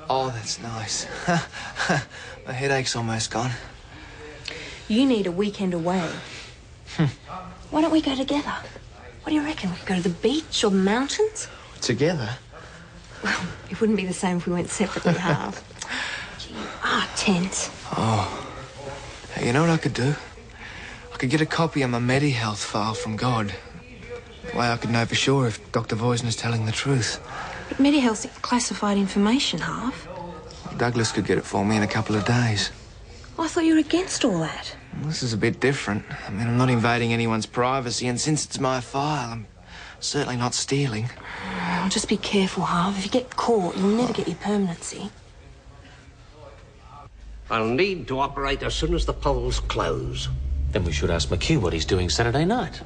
Oh, that's nice. My headache's almost gone. You need a weekend away. Why don't we go together? What do you reckon? We could go to the beach or the mountains? Together? Well, it wouldn't be the same if we went separately, Harv. Gee, you are tense. Oh. Hey, you know what I could do? I could get a copy of my MediHealth file from God. That way I could know for sure if Dr. Voisin's telling the truth. But MediHealth's classified information, Harv. Douglas could get it for me in a couple of days. Oh, I thought you were against all that. Well, this is a bit different. I mean, I'm not invading anyone's privacy, and since it's my file, I'm certainly not stealing. Oh, just be careful, Harv. If you get caught, you'll never get your permanency. I'll need to operate as soon as the polls close. Then we should ask McHugh what he's doing Saturday night.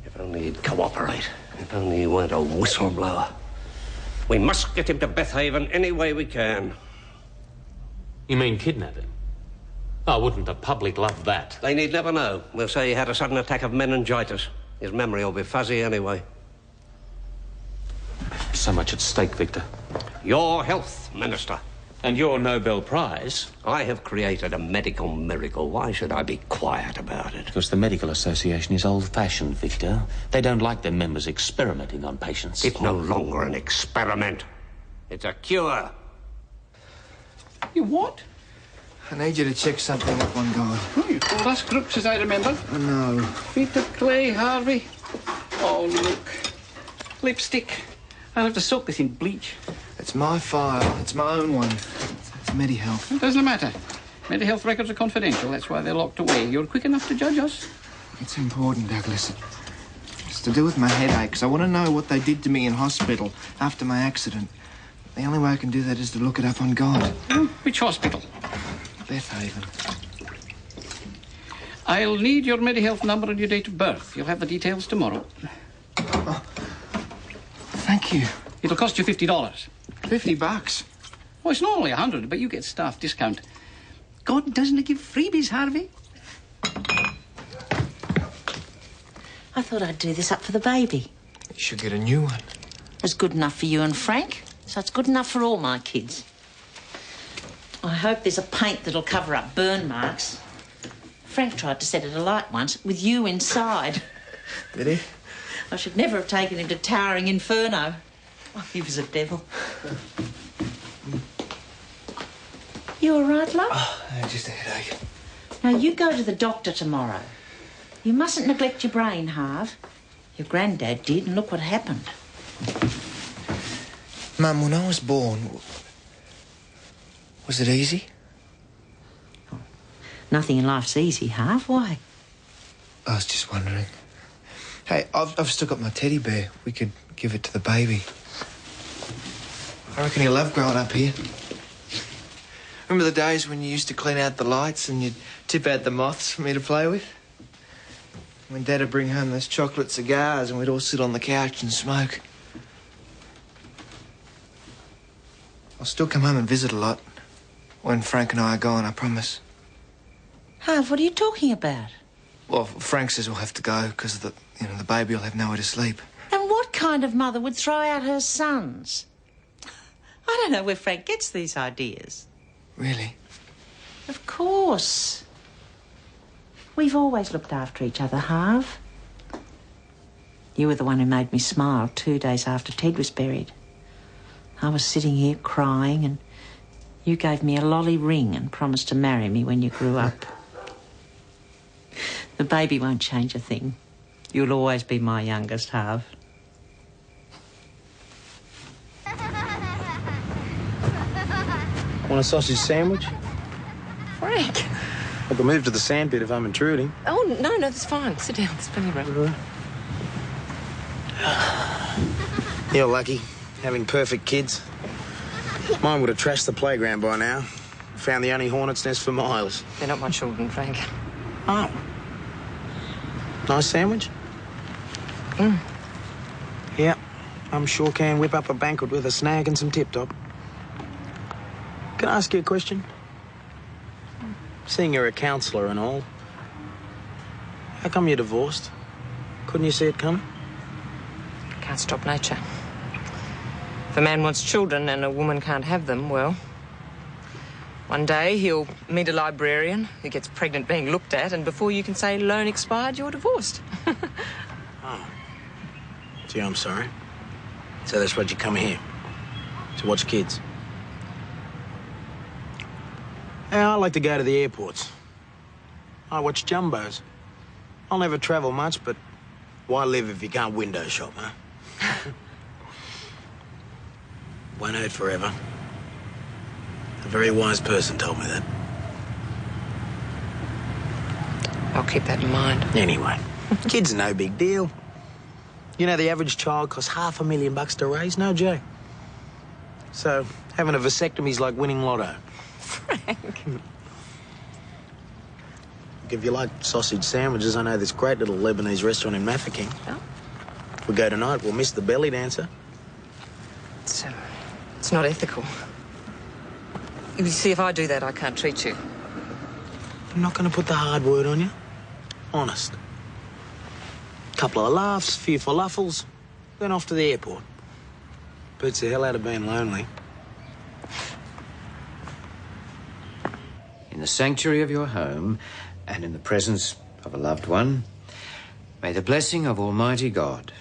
If only he'd cooperate. If only he weren't a whistleblower. We must get him to Bethaven any way we can. You mean kidnap him? Oh, wouldn't the public love that? They need never know. We'll say he had a sudden attack of meningitis. His memory will be fuzzy anyway. So much at stake, Victor. Your health, Minister. And your Nobel Prize. I have created a medical miracle. Why should I be quiet about it? Because the Medical Association is old-fashioned, Victor. They don't like their members experimenting on patients. It's no longer an experiment. It's a cure. You what? I need you to check something up on God. Oh, you told us crooks, as I remember. No. Feet of clay, Harvey. Oh, look. Lipstick. I'll have to soak this in bleach. It's my file. It's my own one. It's MediHealth. It doesn't matter. MediHealth records are confidential. That's why they're locked away. You're quick enough to judge us. It's important, Douglas. It's to do with my headaches. I want to know what they did to me in hospital after my accident. The only way I can do that is to look it up on God. Which hospital? Bethaven. I'll need your MediHealth number and your date of birth. You'll have the details tomorrow. Oh. Thank you. It'll cost you $50. $50? Oh, it's normally $100, but you get staff discount. God doesn't give freebies, Harvey. I thought I'd do this up for the baby. You should get a new one. It's good enough for you and Frank, so it's good enough for all my kids. I hope there's a paint that'll cover up burn marks. Frank tried to set it alight once with you inside. Did he? I should never have taken him to Towering Inferno. Oh, he was a devil. You all right, love? Oh, just a headache. Now, you go to the doctor tomorrow. You mustn't neglect your brain, Harv. Your granddad did, and look what happened. Mum, when I was born, was it easy? Oh, nothing in life's easy, Harv. Why? I was just wondering. Hey, I've still got my teddy bear. We could give it to the baby. I reckon he'll love growing up here. Remember the days when you used to clean out the lights and you'd tip out the moths for me to play with? When Dad would bring home those chocolate cigars and we'd all sit on the couch and smoke. I'll still come home and visit a lot. When Frank and I are gone, I promise. Harv, what are you talking about? Well, Frank says we'll have to go because the baby will have nowhere to sleep. And what kind of mother would throw out her sons? I don't know where Frank gets these ideas. Really? Of course. We've always looked after each other, Harv. You were the one who made me smile 2 days after Ted was buried. I was sitting here crying and you gave me a lolly ring and promised to marry me when you grew up. The baby won't change a thing. You'll always be my youngest, Harv. Want a sausage sandwich? Frank. I can move to the sandpit if I'm intruding. Oh, no, that's fine. Sit down. There's plenty of room. You're lucky, having perfect kids. Mine would have trashed the playground by now. Found the only hornet's nest for miles. They're not my children, Frank. Oh. Nice sandwich? Yeah, I'm sure can whip up a banquet with a snag and some tip-top. Can I ask you a question? Seeing you're a counsellor and all, how come you're divorced? Couldn't you see it coming? Can't stop nature. If a man wants children and a woman can't have them, well, one day he'll meet a librarian who gets pregnant being looked at, and before you can say loan expired, you're divorced. Oh. Gee, I'm sorry. So that's what you come here, to watch kids? Yeah, I like to go to the airports. I watch jumbos. I'll never travel much, but why live if you can't window shop, huh? Won't hurt forever. A very wise person told me that. I'll keep that in mind. Anyway, kids are no big deal. You know, the average child costs $500,000 to raise, no joke. So, having a vasectomy's like winning lotto. Frank. If you like sausage sandwiches, I know this great little Lebanese restaurant in Mafeking. Oh. If we go tonight, we'll miss the belly dancer. It's not ethical. You see, if I do that, I can't treat you. I'm not going to put the hard word on you. Honest. Couple of laughs, few falafels, then off to the airport. Beats the hell out of being lonely. In the sanctuary of your home and in the presence of a loved one, may the blessing of Almighty God,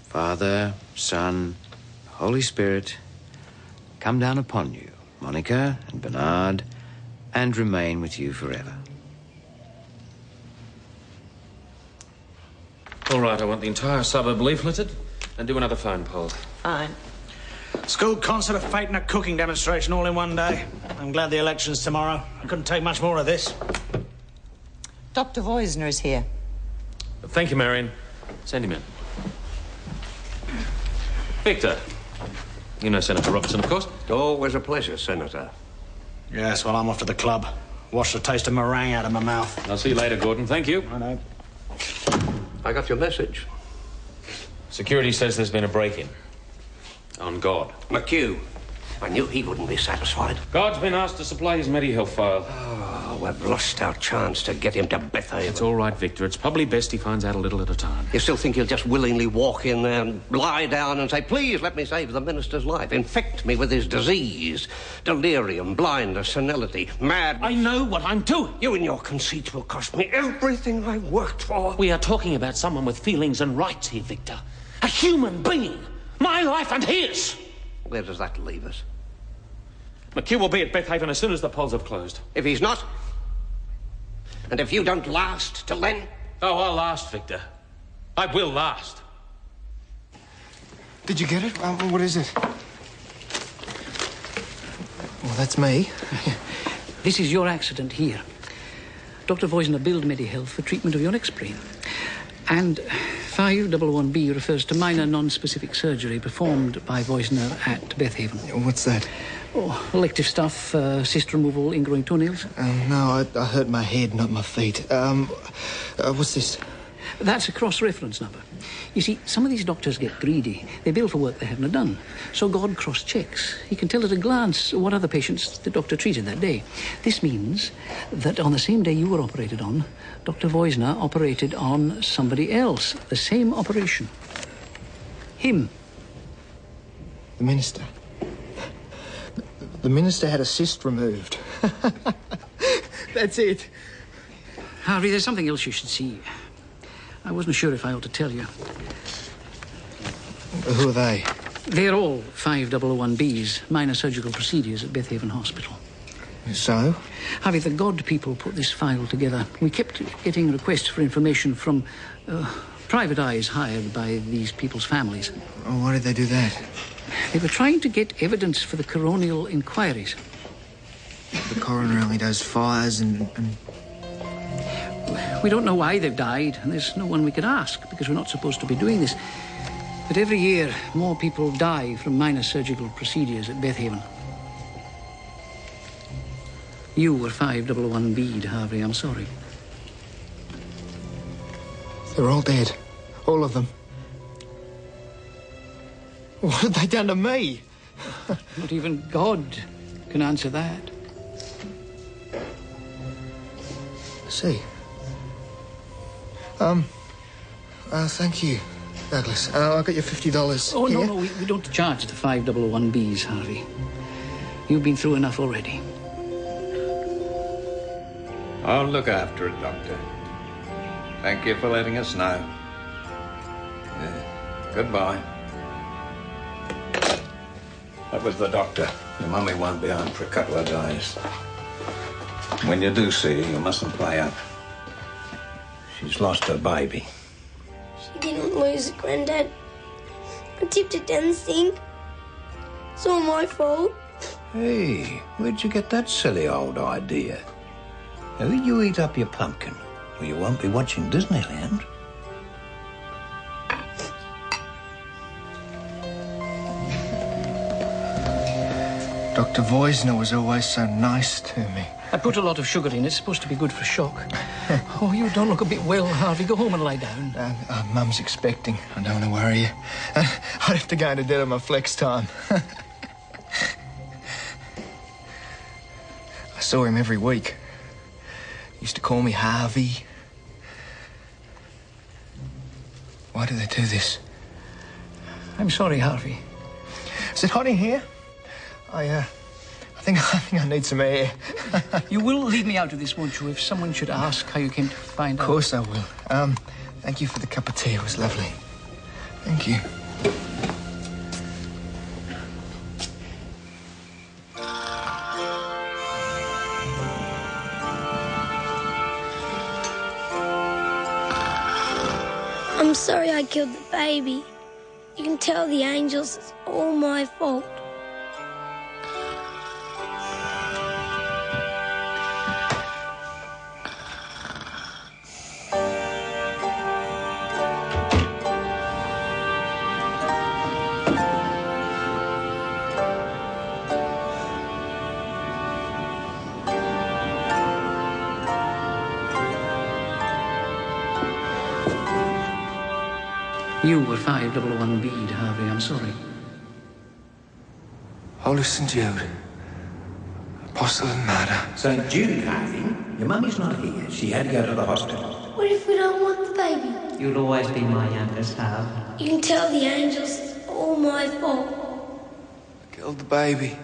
Father, Son, Holy Spirit, come down upon you, Monica and Bernard, and remain with you forever. All right, I want the entire suburb leafleted and do another phone poll. Fine. School concert, a fete and a cooking demonstration all in one day. I'm glad the election's tomorrow. I couldn't take much more of this. Dr. Voisner is here. Thank you, Marion. Send him in. Victor. You know Senator Robertson, of course. Always a pleasure, Senator. Yes, well, I'm off to the club. Wash the taste of meringue out of my mouth. I'll see you later, Gordon. Thank you. I know. I got your message. Security says there's been a break-in. On God. McHugh. I knew he wouldn't be satisfied. God's been asked to supply his Medi-Health file. Oh, we've lost our chance to get him to Bethaven. It's all right, Victor. It's probably best he finds out a little at a time. You still think he'll just willingly walk in there and lie down and say, please let me save the minister's life, infect me with his disease, delirium, blindness, senility, mad... I know what I'm doing. You and your conceits will cost me everything I worked for. We are talking about someone with feelings and rights here, Victor. A human being. My life and his. Where does that leave us? McHugh will be at Bethaven as soon as the polls have closed. If he's not, and if you don't last till then... Oh, I'll last, Victor. I will last. Did you get it? What is it? Well, that's me. This is your accident here. Dr. Voisner billed Medi-Health for treatment of your neck sprain. And 511B refers to minor non-specific surgery performed by Voisner at Bethaven. What's that? Oh, elective stuff, cyst removal, ingrowing toenails. No, I hurt my head, not my feet. What's this? That's a cross-reference number. You see, some of these doctors get greedy. They bill for work they haven't done. So God cross-checks. He can tell at a glance what other patients the doctor treated that day. This means that on the same day you were operated on, Dr. Voisner operated on somebody else. The same operation. Him. The minister. The minister had a cyst removed. That's it. Harvey, there's something else you should see. I wasn't sure if I ought to tell you. Who are they? They're all 501Bs, minor surgical procedures at Bethaven Hospital. So? Harvey, the God people put this file together. We kept getting requests for information from private eyes hired by these people's families. Oh, why did they do that? They were trying to get evidence for the coronial inquiries. The coroner only does fires and... We don't know why they've died, and there's no one we could ask, because we're not supposed to be doing this. But every year, more people die from minor surgical procedures at Bethaven. You were 511B'd, Harvey, I'm sorry. They're all dead. All of them. What have they done to me? Not even God can answer that. I see. Thank you. Douglas, I got you $50. Oh, Here. no, we don't charge the 511Bs, Harvey. You've been through enough already. I'll look after it, Doctor. Thank you for letting us know. Goodbye. That was the doctor. Your mummy won't be home for a couple of days. When you do see her, you mustn't play up. She's lost her baby. She didn't lose it, Grandad. I tipped it down the sink. It's all my fault. Hey, where'd you get that silly old idea? Now, you eat up your pumpkin, or you won't be watching Disneyland. Dr. Voisner was always so nice to me. I put a lot of sugar in. It's supposed to be good for shock. Oh, you don't look a bit well, Harvey. Go home and lie down. Mum's expecting. I don't want to worry you. I'd have to go into debt on my flex time. I saw him every week. He used to call me Harvey. Why do they do this? I'm sorry, Harvey. Is it hot in here? I think I need some air. You will leave me out of this, won't you, if someone should ask how you came to find out? Of course I will. Thank you for the cup of tea. It was lovely. Thank you. I'm sorry I killed the baby. You can tell the angels it's all my fault. You were 511B'd, Harvey. I'm sorry. Holy St. Jude, Apostle and Martyr. St. Jude, Harvey. Your mummy's not here. She had to go to the hospital. What if we don't want the baby? You'll always be my youngest, Harv. You can tell the angels it's all my fault. Killed the baby.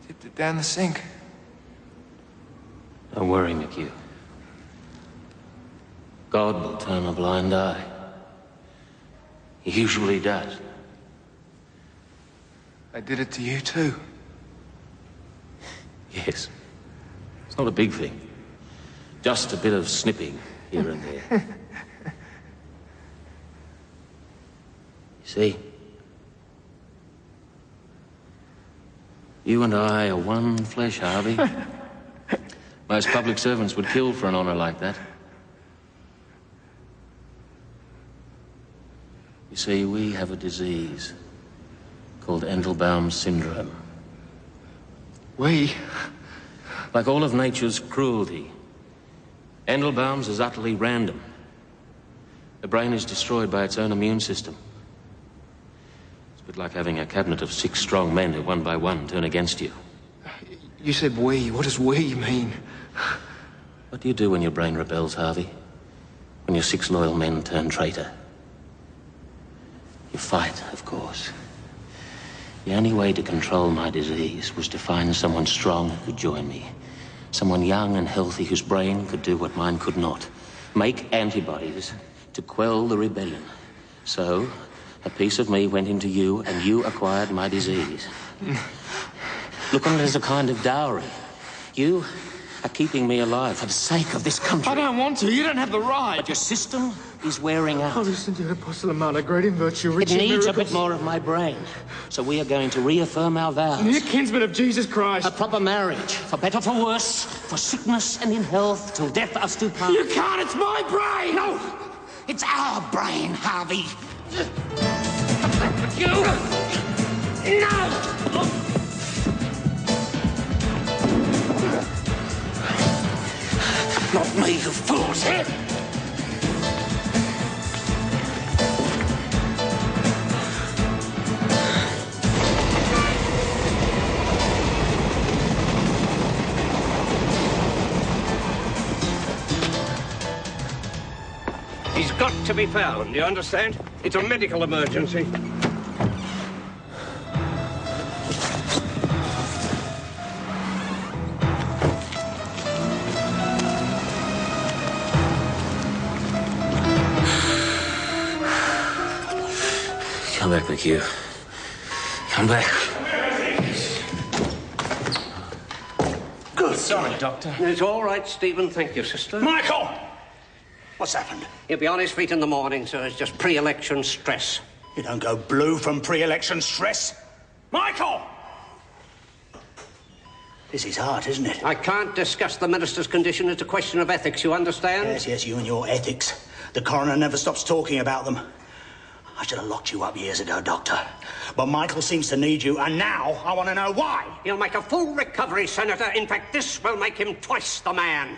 Tipped it down the sink. Don't worry, McHugh. God will turn a blind eye. He usually does. They did it to you too. Yes. It's not a big thing. Just a bit of snipping here and there. You see? You and I are one flesh, Harvey. Most public servants would kill for an honor like that. You see, we have a disease called Endelbaum's syndrome. We? Like all of nature's cruelty, Endelbaum's is utterly random. The brain is destroyed by its own immune system. It's a bit like having a cabinet of 6 strong men who one by one turn against you. You said we. What does we mean? What do you do when your brain rebels, Harvey? When your 6 loyal men turn traitor? You fight, of course. The only way to control my disease was to find someone strong who could join me. Someone young and healthy whose brain could do what mine could not. Make antibodies to quell the rebellion. So, a piece of me went into you and you acquired my disease. Look on it as a kind of dowry. You are keeping me alive for the sake of this country. I don't want to. You don't have the right. But your system is wearing out. Oh, listen to Apostle and Martyr, great in virtue, It rich in needs miracles. a bit more of my brain. So we are going to reaffirm our vows. Mere kinsman of Jesus Christ. A proper marriage, for better, for worse, for sickness and in health, till death us do part. You can't, it's my brain! No! It's our brain, Harvey. You! No! Not me, you fools! He's got to be found, you understand? It's a medical emergency. Come back, McHugh. Come back. Good. Sorry, Doctor. It's all right, Stephen. Thank you, sister. Michael! What's happened? He'll be on his feet in the morning, sir. It's just pre-election stress. You don't go blue from pre-election stress. Michael! This is hard, isn't it? I can't discuss the minister's condition. It's a question of ethics, you understand? Yes, you and your ethics. The coroner never stops talking about them. I should have locked you up years ago, Doctor. But Michael seems to need you, and now I want to know why. He'll make a full recovery, Senator. In fact, this will make him twice the man.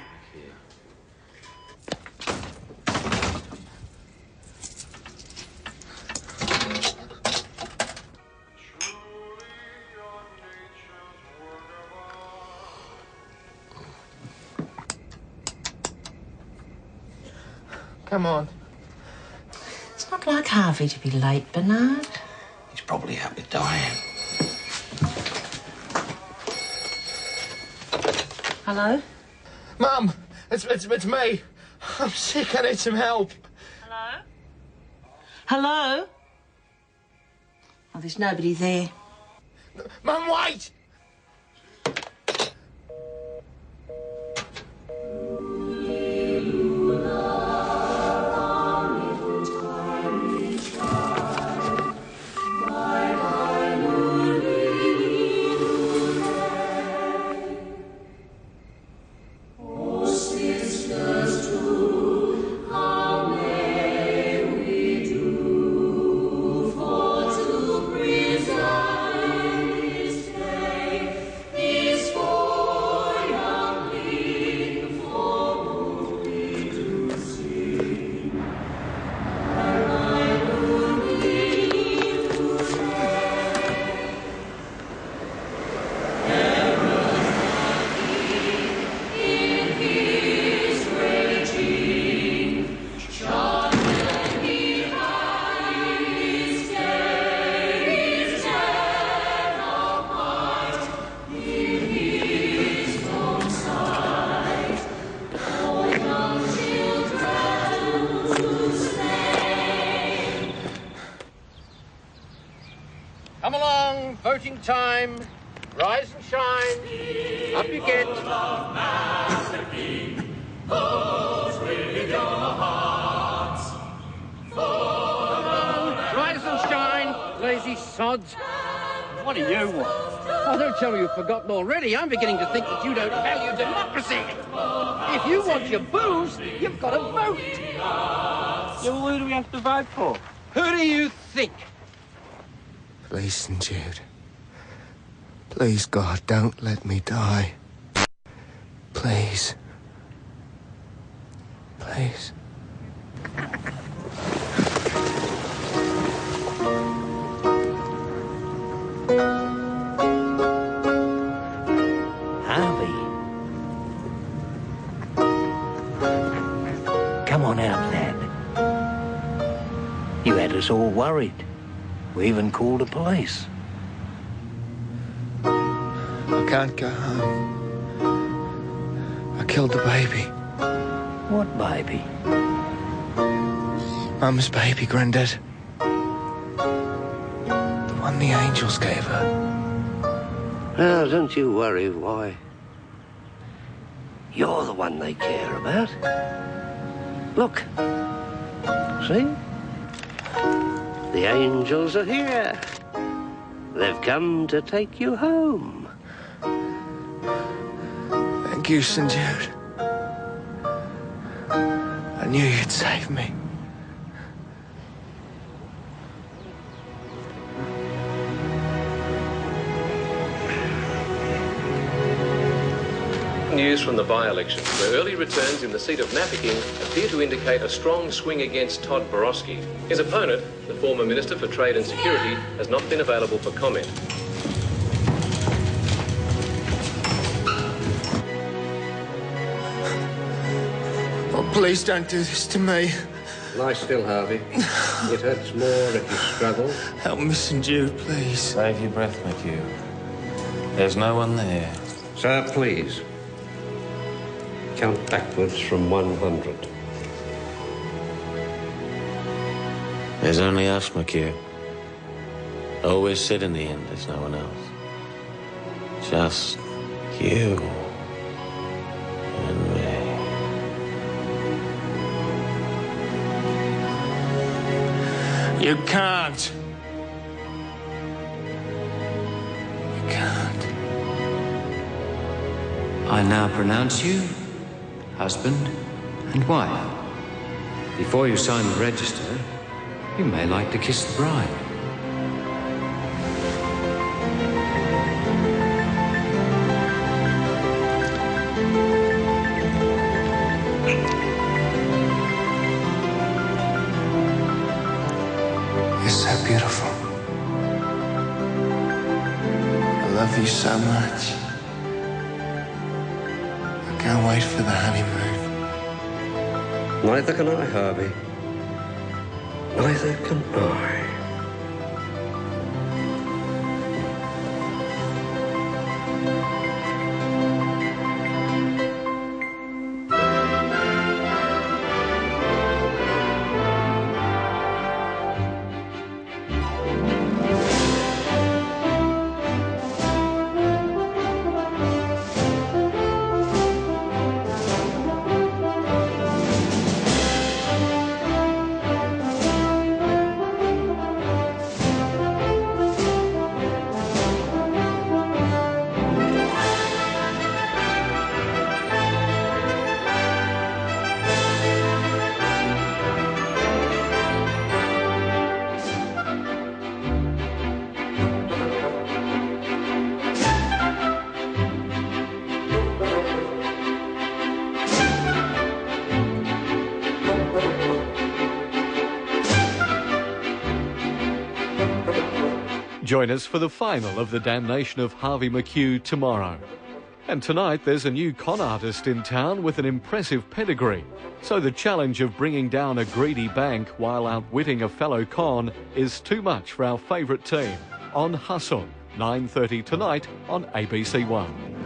Come on. It's not like Harvey to be late, Bernard. He's probably out with Diane. Hello? Mum, it's me. I'm sick. I need some help. Hello? Hello? Oh, there's nobody there. Mum, wait! Come along, voting time. Rise and shine. Up you get. Rise and shine, lazy sods. What do you want? Oh, don't tell me you've forgotten already. I'm beginning to think that you don't value democracy. If you want your booze, you've got to vote. Yeah, well, who do we have to vote for? Who do you think? Please, St. Jude. Please, God, don't let me die. Please. Please. Harvey. Come on out, lad. You had us all worried. We even called the police. I can't go home. I killed the baby. What baby? Mum's baby, Grandad. The one the angels gave her. Well, don't you worry, why? You're the one they care about. Look. See? The angels are here. They've come to take you home. Thank you, St. Jude. I knew you'd save me. News from the by-election, where early returns in the seat of Mafeking appear to indicate a strong swing against Todd Borowski. His opponent, the former Minister for Trade and Security, has not been available for comment. Oh, please don't do this to me. Lie still, Harvey. It hurts more if you struggle. Help Miss and Jude, please. Save your breath, McHugh. There's no one there. Sir, please. Count backwards from 100. There's only us, McHugh. Always said in the end there's no one else. Just you and me. You can't. You can't. I now pronounce you husband and wife. Before you sign the register, you may like to kiss the bride. You're so beautiful. I love you so much. I can't wait for the honeymoon. Neither can I, Harvey. Neither can I. Join us for the final of The Damnation of Harvey McHugh tomorrow. And tonight there's a new con artist in town with an impressive pedigree. So the challenge of bringing down a greedy bank while outwitting a fellow con is too much for our favourite team. On Hustle, 9:30 tonight on ABC1.